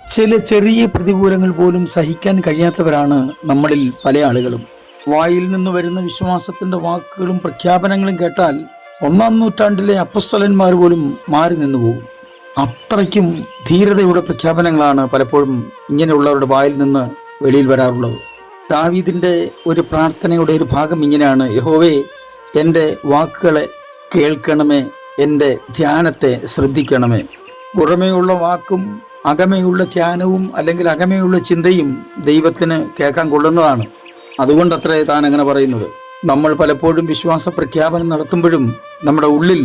ചില ചെറിയ പ്രതികൂലങ്ങൾ പോലും സഹിക്കാൻ കഴിയാത്തവരാണ് നമ്മളിൽ പല ആളുകളും. വായിൽ നിന്ന് വരുന്ന വിശ്വാസത്തിന്റെ വാക്കുകളും പ്രഖ്യാപനങ്ങളും കേട്ടാൽ 1-ാം നൂറ്റാണ്ടിലെ അപ്പസ്തലന്മാർ പോലും മാറി നിന്നു പോകും. അത്രയ്ക്കും ധീരതയുടെ പ്രഖ്യാപനങ്ങളാണ് പലപ്പോഴും ഇങ്ങനെയുള്ളവരുടെ വായിൽ നിന്ന് വെളിയിൽ വരാറുള്ളത്. ദാവീദിന്റെ ഒരു പ്രാർത്ഥനയുടെ ഒരു ഭാഗം ഇങ്ങനെയാണ്: യഹോവേ, എൻ്റെ വാക്കുകളെ കേൾക്കണമേ, എൻ്റെ ധ്യാനത്തെ ശ്രദ്ധിക്കണമേ. പുറമേയുള്ള വാക്കും അകമേയുള്ള ധ്യാനവും അല്ലെങ്കിൽ അകമേയുള്ള ചിന്തയും ദൈവത്തിന് കേൾക്കാൻ കൊള്ളുന്നതാണ്. അതുകൊണ്ടത്രേ താൻ അങ്ങനെ പറയുന്നത്. നമ്മൾ പലപ്പോഴും വിശ്വാസ പ്രഖ്യാപനം നടത്തുമ്പോഴും നമ്മുടെ ഉള്ളിൽ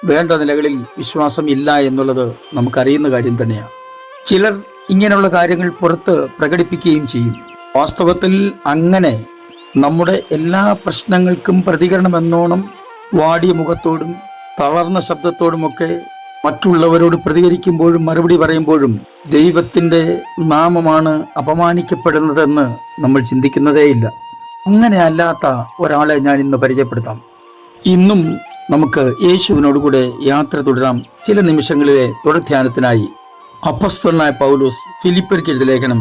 വേണ്ട നിലകളിൽ വിശ്വാസം ഇല്ല എന്നുള്ളത് നമുക്കറിയുന്ന കാര്യം തന്നെയാണ്. ചിലർ ഇങ്ങനെയുള്ള കാര്യങ്ങൾ പുറത്ത് പ്രകടിപ്പിക്കുകയും ചെയ്യും. വാസ്തവത്തിൽ അങ്ങനെ നമ്മുടെ എല്ലാ പ്രശ്നങ്ങൾക്കും പ്രതികരണമെന്നോണം വാടിയ മുഖത്തോടും തളർന്ന ശബ്ദത്തോടുമൊക്കെ മറ്റുള്ളവരോട് പ്രതികരിക്കുമ്പോഴും മറുപടി പറയുമ്പോഴും ദൈവത്തിൻ്റെ നാമമാണ് അപമാനിക്കപ്പെടുന്നതെന്ന് നമ്മൾ ചിന്തിക്കുന്നതേയില്ല. അങ്ങനെ അല്ലാത്ത ഒരാളെ ഞാൻ ഇന്ന് പരിചയപ്പെടുത്താം. ഇന്നും നമുക്ക് യേശുവിനോട് കൂടെ യാത്ര തുടരാം. ചില നിമിഷങ്ങളിലെ തുടർധ്യാനത്തിനായി അപ്പോസ്തലനായ പൗലോസ് ഫിലിപ്പിയർക്ക് എഴുതിയ ലേഖനം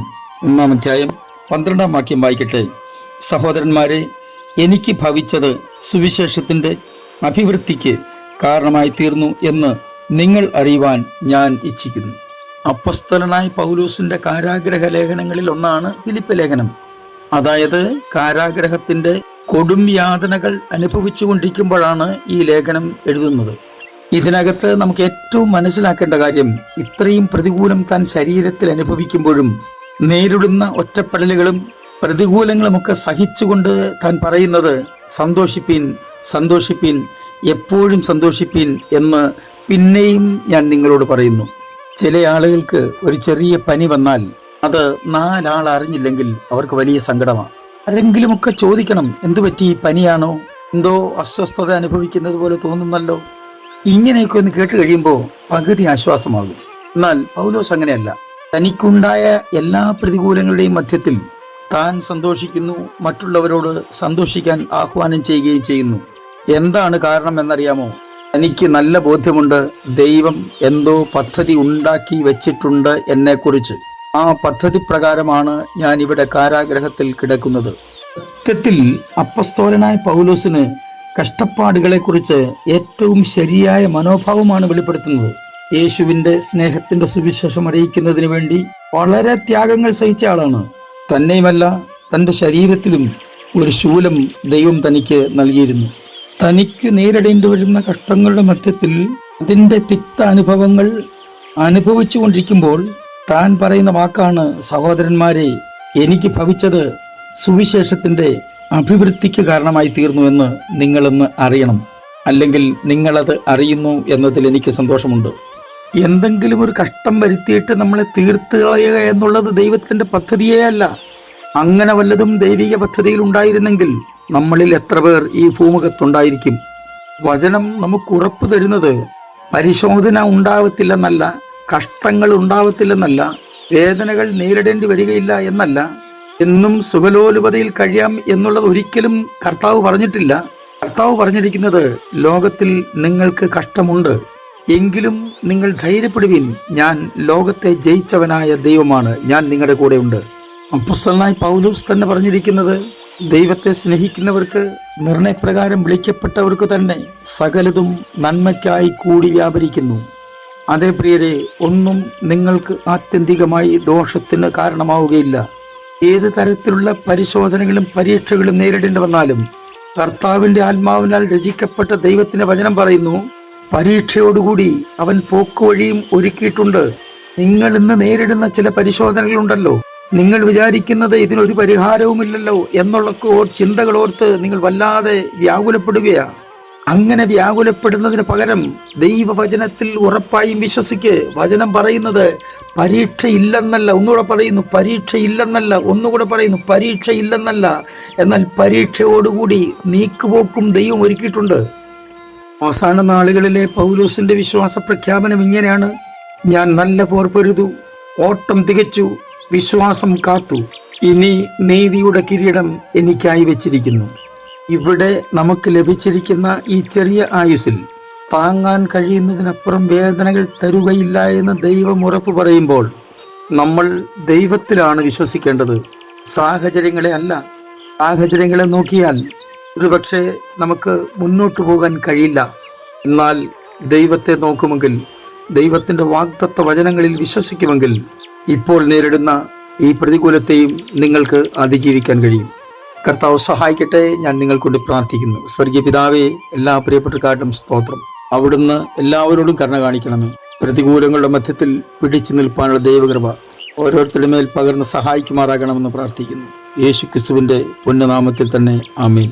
1-ാം അധ്യായം 12-ാം വാക്യം വായിക്കട്ടെ. സഹോദരന്മാരെ, എനിക്ക് ഭവിച്ചത് സുവിശേഷത്തിൻ്റെ അഭിവൃദ്ധിക്ക് കാരണമായി തീർന്നു എന്ന് നിങ്ങൾ അറിയുവാൻ ഞാൻ ഇച്ഛിക്കുന്നു. അപ്പോസ്തലനായ പൗലോസിന്റെ കാരാഗ്രഹ ലേഖനങ്ങളിൽ ഒന്നാണ് ഫിലിപ്പ് ലേഖനം. അതായത് കാരാഗ്രഹത്തിന്റെ കൊടും യാതനകൾ അനുഭവിച്ചു കൊണ്ടിരിക്കുമ്പോഴാണ് ഈ ലേഖനം എഴുതുന്നത്. ഇതിനകത്ത് നമുക്ക് ഏറ്റവും മനസ്സിലാക്കേണ്ട കാര്യം, ഇത്രയും പ്രതികൂലം താൻ ശരീരത്തിൽ അനുഭവിക്കുമ്പോഴും നേരിടുന്ന ഒറ്റപ്പെടലുകളും പ്രതികൂലങ്ങളുമൊക്കെ സഹിച്ചുകൊണ്ട് താൻ പറയുന്നത് സന്തോഷിപ്പീൻ, സന്തോഷിപ്പീൻ, എപ്പോഴും സന്തോഷിപ്പീൻ എന്ന് പിന്നെയും ഞാൻ നിങ്ങളോട് പറയുന്നു. ചില ആളുകൾക്ക് ഒരു ചെറിയ പനി വന്നാൽ അത് 4 ആൾ അറിഞ്ഞില്ലെങ്കിൽ അവർക്ക് വലിയ സങ്കടമാണ്. ആരെങ്കിലുമൊക്കെ ചോദിക്കണം, എന്തുപറ്റി, പനിയാണോ, എന്തോ അസ്വസ്ഥത അനുഭവിക്കുന്നത് പോലെ തോന്നുന്നല്ലോ. ഇങ്ങനെയൊക്കെ ഒന്ന് കേട്ട് കഴിയുമ്പോൾ പകുതി ആശ്വാസമാകും. എന്നാൽ പൗലോസ് അങ്ങനെയല്ല. തനിക്കുണ്ടായ എല്ലാ പ്രതികൂലങ്ങളുടെയും മധ്യത്തിൽ താൻ സന്തോഷിക്കുന്നു, മറ്റുള്ളവരോട് സന്തോഷിക്കാൻ ആഹ്വാനം ചെയ്യുകയും ചെയ്യുന്നു. എന്താണ് കാരണം എന്നറിയാമോ? തനിക്ക് നല്ല ബോധ്യമുണ്ട്, ദൈവം എന്തോ പദ്ധതി ഉണ്ടാക്കി വെച്ചിട്ടുണ്ട് എന്നെക്കുറിച്ച്. ആ പദ്ധതി പ്രകാരമാണ് ഞാൻ ഇവിടെ കാരാഗ്രഹത്തിൽ കിടക്കുന്നത്. സത്യത്തിൽ അപ്പസ്തോലനായ പൗലോസിന് കഷ്ടപ്പാടുകളെക്കുറിച്ച് ഏറ്റവും ശരിയായ മനോഭാവമാണ് വെളിപ്പെടുത്തുന്നത്. യേശുവിൻ്റെ സ്നേഹത്തിൻ്റെ സുവിശേഷം അറിയിക്കുന്നതിന് വേണ്ടി വളരെ ത്യാഗങ്ങൾ സഹിച്ച ആളാണ്. തന്നെയുമല്ല, തൻ്റെ ശരീരത്തിലും ഒരു ശൂലം ദൈവം തനിക്ക് നൽകിയിരുന്നു. തനിക്ക് നേരിടേണ്ടി വരുന്ന കഷ്ടങ്ങളുടെ മധ്യത്തിൽ അതിൻ്റെ തിക്ത അനുഭവങ്ങൾ അനുഭവിച്ചു കൊണ്ടിരിക്കുമ്പോൾ താൻ പറയുന്ന വാക്കാണ്, സഹോദരന്മാരെ, എനിക്ക് ഭവിച്ചത് സുവിശേഷത്തിൻ്റെ അഭിവൃദ്ധിക്ക് കാരണമായി തീർന്നു എന്ന് നിങ്ങളൊന്ന് അറിയണം. അല്ലെങ്കിൽ നിങ്ങളത് അറിയുന്നു എന്നതിൽ എനിക്ക് സന്തോഷമുണ്ട്. എന്തെങ്കിലും ഒരു കഷ്ടം വരുത്തിയിട്ട് നമ്മളെ തീർത്ത് കളയുക എന്നുള്ളത് ദൈവത്തിൻ്റെ പദ്ധതിയേ അല്ല. അങ്ങനെ വല്ലതും ദൈവിക പദ്ധതിയിൽ ഉണ്ടായിരുന്നെങ്കിൽ നമ്മളിൽ എത്ര പേർ ഈ ഭൂമുഖത്തുണ്ടായിരിക്കും? വചനം നമുക്ക് ഉറപ്പ് തരുന്നത് പരിശോധന ഉണ്ടാവത്തില്ലെന്നല്ല, കഷ്ടങ്ങൾ ഉണ്ടാവത്തില്ലെന്നല്ല, വേദനകൾ നേരിടേണ്ടി വരികയില്ല എന്നല്ല, എന്നും സുഖലോലുപതയിൽ കഴിയാം എന്നുള്ളത് ഒരിക്കലും കർത്താവ് പറഞ്ഞിട്ടില്ല. കർത്താവ് പറഞ്ഞിരിക്കുന്നത്, ലോകത്തിൽ നിങ്ങൾക്ക് കഷ്ടമുണ്ട്, എങ്കിലും നിങ്ങൾ ധൈര്യപ്പെടുവിൻ, ഞാൻ ലോകത്തെ ജയിച്ചവനായ ദൈവമാണ്, ഞാൻ നിങ്ങളുടെ കൂടെ ഉണ്ട്. അപ്പോസ്തലനായ പൗലോസ് തന്നെ പറഞ്ഞിരിക്കുന്നത്, ദൈവത്തെ സ്നേഹിക്കുന്നവർക്ക്, നിർണയപ്രകാരം വിളിക്കപ്പെട്ടവർക്ക് തന്നെ സകലതും നന്മയ്ക്കായി കൂടി വ്യാപരിക്കുന്നു. അതേ പ്രിയരെ, ഒന്നും നിങ്ങൾക്ക് ആത്യന്തികമായി ദോഷത്തിന് കാരണമാവുകയില്ല. ഏത് തരത്തിലുള്ള പരിശോധനകളും പരീക്ഷകളും നേരിടേണ്ടി വന്നാലും കർത്താവിൻ്റെ ആത്മാവിനാൽ രചിക്കപ്പെട്ട ദൈവത്തിൻ്റെ വചനം പറയുന്നു, പരീക്ഷയോടുകൂടി അവൻ പോക്കുവഴിയും ഒരുക്കിയിട്ടുണ്ട്. നിങ്ങൾ ഇന്ന് നേരിടുന്ന ചില പരിശോധനകളുണ്ടല്ലോ, നിങ്ങൾ വിചാരിക്കുന്നത് ഇതിനൊരു പരിഹാരവുമില്ലല്ലോ എന്നുള്ള ചിന്തകൾ ഓർത്ത് നിങ്ങൾ വല്ലാതെ വ്യാകുലപ്പെടുകയാണ്. അങ്ങനെ വ്യാകുലപ്പെടുന്നതിന് പകരം ദൈവവചനത്തിൽ ഉറപ്പായും വിശ്വസിക്ക്. വചനം പറയുന്നത് പരീക്ഷയില്ലെന്നല്ല, ഒന്നുകൂടെ പറയുന്നു, പരീക്ഷയില്ലെന്നല്ല, ഒന്നുകൂടെ പറയുന്നു, പരീക്ഷയില്ലെന്നല്ല, എന്നാൽ പരീക്ഷയോടുകൂടി നീക്കുപോക്കും ദൈവം ഒരുക്കിയിട്ടുണ്ട്. അവസാന നാളുകളിലെ പൗലോസിന്റെ വിശ്വാസ പ്രഖ്യാപനം ഇങ്ങനെയാണ്: ഞാൻ നല്ല പോർ പൊരുതു, ഓട്ടം തികച്ചു, വിശ്വാസം കാത്തു, ഇനി നീതിയുടെ കിരീടം എനിക്കായി വെച്ചിരിക്കുന്നു. ഇവിടെ നമുക്ക് ലഭിച്ചിരിക്കുന്ന ഈ ചെറിയ ആയുസ്സിൽ താങ്ങാൻ കഴിയുന്നതിനപ്പുറം വേദനകൾ തരുകയില്ല എന്ന് ദൈവം ഉറപ്പ് പറയുമ്പോൾ നമ്മൾ ദൈവത്തിലാണ് വിശ്വസിക്കേണ്ടത്, സാഹചര്യങ്ങളെ അല്ല. സാഹചര്യങ്ങളെ നോക്കിയാൽ ഒരുപക്ഷെ നമുക്ക് മുന്നോട്ട് പോകാൻ കഴിയില്ല. എന്നാൽ ദൈവത്തെ നോക്കുമെങ്കിൽ, ദൈവത്തിൻ്റെ വാഗ്ദത്ത വചനങ്ങളിൽ വിശ്വസിക്കുമെങ്കിൽ, ഇപ്പോൾ നേരിടുന്ന ഈ പ്രതികൂലത്തെയും നിങ്ങൾക്ക് അതിജീവിക്കാൻ കഴിയും. കർത്താവ് സഹായിക്കട്ടെ. ഞാൻ നിങ്ങൾക്കൊണ്ട് പ്രാർത്ഥിക്കുന്നു. സ്വർഗീയ പിതാവേ, എല്ലാ പ്രിയപ്പെട്ടവർക്കായിട്ടും സ്തോത്രം. അവിടുന്ന് എല്ലാവരോടും കരുണ കാണിക്കണമേ. പ്രതികൂലങ്ങളുടെ മധ്യത്തിൽ പിടിച്ചു നിൽപ്പാനുള്ള ദൈവകൃപ ഓരോരുത്തരുടെ മേൽ പകർന്ന് സഹായിക്കുമാറാകണമെന്ന് പ്രാർത്ഥിക്കുന്നു. യേശു ക്രിസ്തുവിൻ്റെ പുണ്യനാമത്തിൽ തന്നെ ആമേൻ.